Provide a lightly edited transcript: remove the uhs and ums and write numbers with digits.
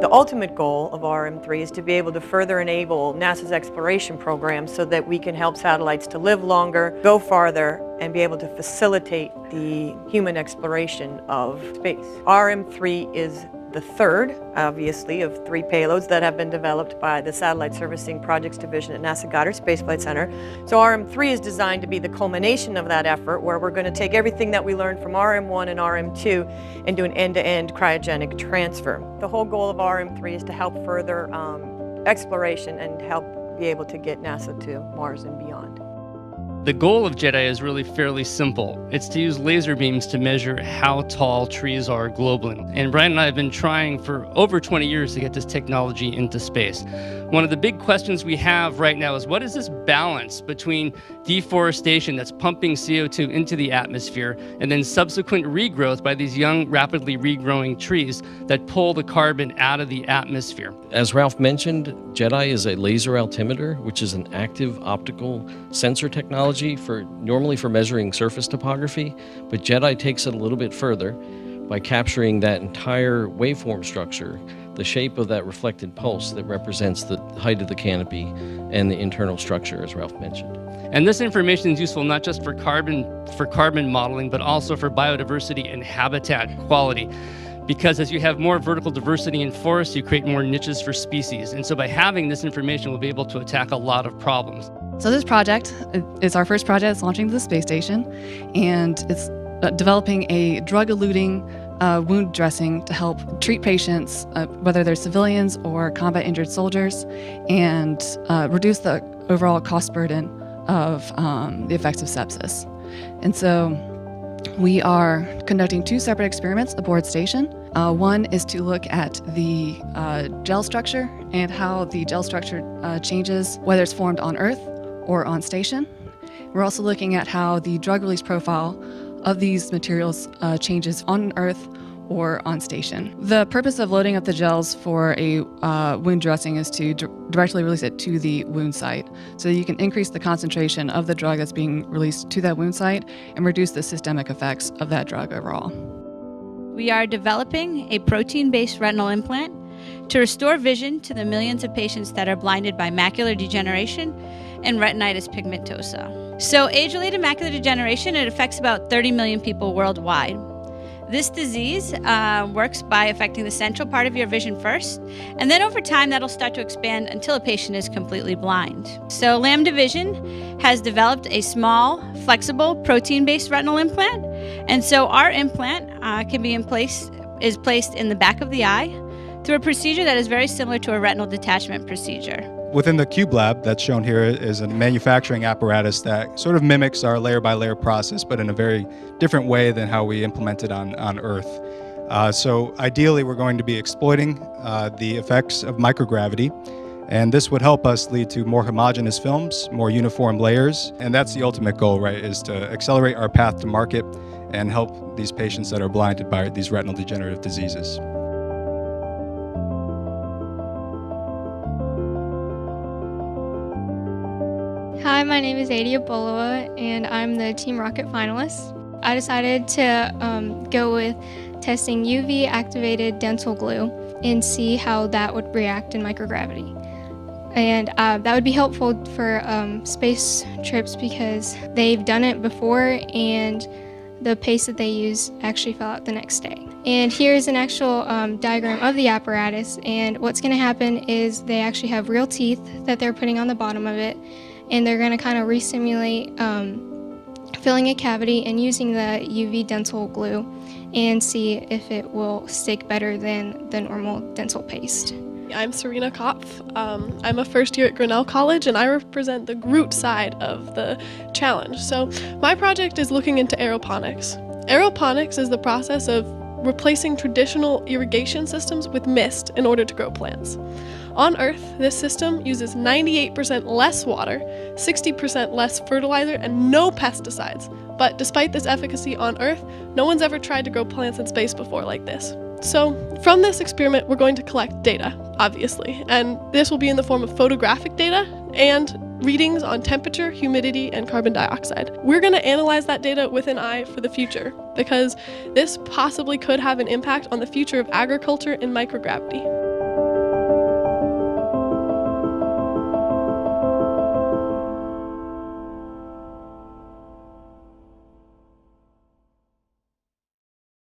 The ultimate goal of RM3 is to be able to further enable NASA's exploration program so that we can help satellites to live longer, go farther, and be able to facilitate the human exploration of space. RM3 is the third, obviously, of 3 payloads that have been developed by the Satellite Servicing Projects Division at NASA Goddard Space Flight Center. So RM3 is designed to be the culmination of that effort, where we're going to take everything that we learned from RM1 and RM2 and do an end-to-end cryogenic transfer. The whole goal of RM3 is to help further exploration and help be able to get NASA to Mars and beyond. The goal of JEDI is really fairly simple. It's to use laser beams to measure how tall trees are globally. And Brian and I have been trying for over 20 years to get this technology into space. One of the big questions we have right now is, what is this balance between deforestation that's pumping CO2 into the atmosphere and then subsequent regrowth by these young, rapidly regrowing trees that pull the carbon out of the atmosphere? As Ralph mentioned, JEDI is a laser altimeter, which is an active optical sensor technology normally for measuring surface topography, but JEDI takes it a little bit further by capturing that entire waveform structure, the shape of that reflected pulse that represents the height of the canopy and the internal structure, as Ralph mentioned. And this information is useful not just for carbon modeling, but also for biodiversity and habitat quality. Because as you have more vertical diversity in forests, you create more niches for species. And so by having this information, we'll be able to attack a lot of problems. So this project is our first project. It's launching to the space station, and it's developing a drug-eluting wound dressing to help treat patients, whether they're civilians or combat-injured soldiers, and reduce the overall cost burden of the effects of sepsis. And so we are conducting 2 separate experiments aboard station. One is to look at the gel structure and how the gel structure changes, whether it's formed on Earth or on station. We're also looking at how the drug release profile of these materials changes on Earth or on station. The purpose of loading up the gels for a wound dressing is to directly release it to the wound site, so that you can increase the concentration of the drug that's being released to that wound site and reduce the systemic effects of that drug overall. We are developing a protein-based retinal implant to restore vision to the millions of patients that are blinded by macular degeneration and retinitis pigmentosa. So age-related macular degeneration, it affects about 30 million people worldwide. This disease works by affecting the central part of your vision first, and then over time that'll start to expand until a patient is completely blind. So Lambda Vision has developed a small, flexible, protein-based retinal implant, and so our implant is placed in the back of the eye through a procedure that is very similar to a retinal detachment procedure. Within the Cube Lab that's shown here is a manufacturing apparatus that sort of mimics our layer-by-layer process, but in a very different way than how we implement it on Earth. So ideally, we're going to be exploiting the effects of microgravity, and this would help us lead to more homogeneous films, more uniform layers, and that's the ultimate goal, right, is to accelerate our path to market and help these patients that are blinded by these retinal degenerative diseases. Hi, my name is Adia Boloa, and I'm the Team Rocket finalist. I decided to go with testing UV-activated dental glue and see how that would react in microgravity. And that would be helpful for space trips because they've done it before, and the paste that they use actually fell out the next day. And here's an actual diagram of the apparatus, and what's going to happen is they actually have real teeth that they're putting on the bottom of it, and they're going to kind of re-simulate filling a cavity and using the UV dental glue and see if it will stick better than the normal dental paste. I'm Serena Kopf. I'm a first year at Grinnell College, and I represent the Groot side of the challenge. So my project is looking into aeroponics. Aeroponics is the process of replacing traditional irrigation systems with mist in order to grow plants. On Earth, this system uses 98% less water, 60% less fertilizer, and no pesticides. But despite this efficacy on Earth, no one's ever tried to grow plants in space before like this. So from this experiment, we're going to collect data, obviously, and this will be in the form of photographic data and readings on temperature, humidity, and carbon dioxide. We're going to analyze that data with an eye for the future, because this possibly could have an impact on the future of agriculture in microgravity.